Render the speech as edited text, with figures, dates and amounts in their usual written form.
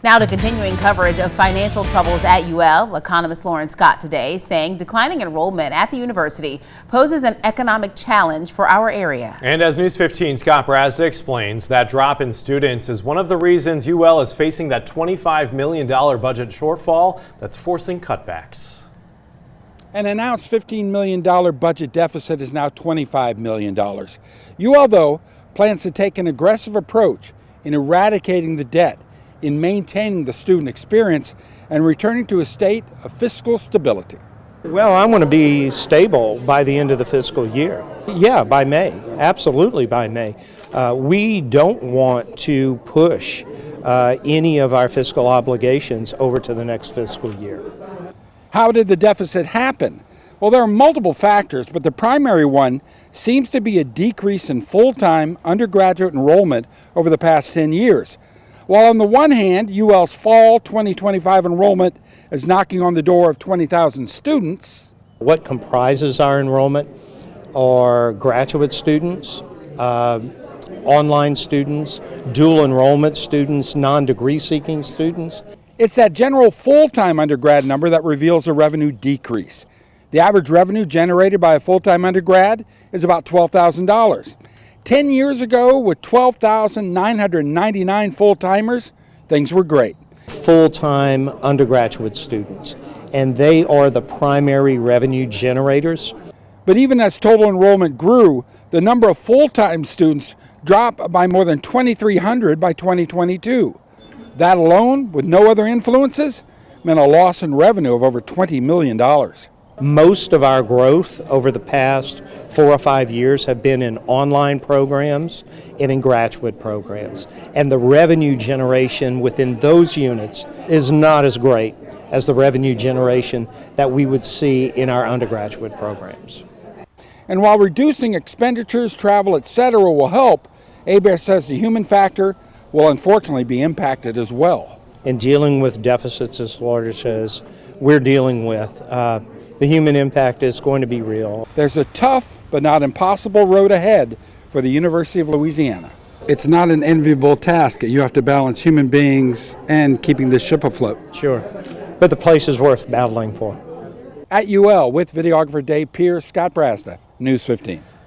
Now to continuing coverage of financial troubles at UL, Economist Loren Scott today saying declining enrollment at the university poses an economic challenge for our area. And as News 15's Scott Brazda explains, that drop in students is one of the reasons UL is facing that $25 million budget shortfall that's forcing cutbacks. An announced $15 million budget deficit is now $25 million. UL, though, plans to take an aggressive approach in eradicating the debt, in maintaining the student experience, and returning to a state of fiscal stability. Well, I want to be stable by the end of the fiscal year. Yeah, by May, absolutely by May. We don't want to push any of our fiscal obligations over to the next fiscal year. How did the deficit happen? Well, there are multiple factors, but the primary one seems to be a decrease in full-time undergraduate enrollment over the past 10 years. While on the one hand, UL's fall 2025 enrollment is knocking on the door of 20,000 students. What comprises our enrollment are graduate students, online students, dual enrollment students, non-degree seeking students. It's that general full-time undergrad number that reveals a revenue decrease. The average revenue generated by a full-time undergrad is about $12,000. 10 years ago, with 12,999 full-timers, things were great. Full-time undergraduate students, and they are the primary revenue generators. But even as total enrollment grew, the number of full-time students dropped by more than 2,300 by 2022. That alone, with no other influences, meant a loss in revenue of over $20 million. Most of our growth over the past 4 or 5 years have been in online programs and in graduate programs. And the revenue generation within those units is not as great as the revenue generation that we would see in our undergraduate programs. And while reducing expenditures, travel, etc. will help, ABEAR says the human factor will unfortunately be impacted as well. In dealing with deficits as large as we're dealing with, the human impact is going to be real. There's a tough but not impossible road ahead for the University of Louisiana. It's not an enviable task. You have to balance human beings and keeping the ship afloat. Sure, but the place is worth battling for. At UL, with videographer Dave Pierce, Scott Brazda, News 15.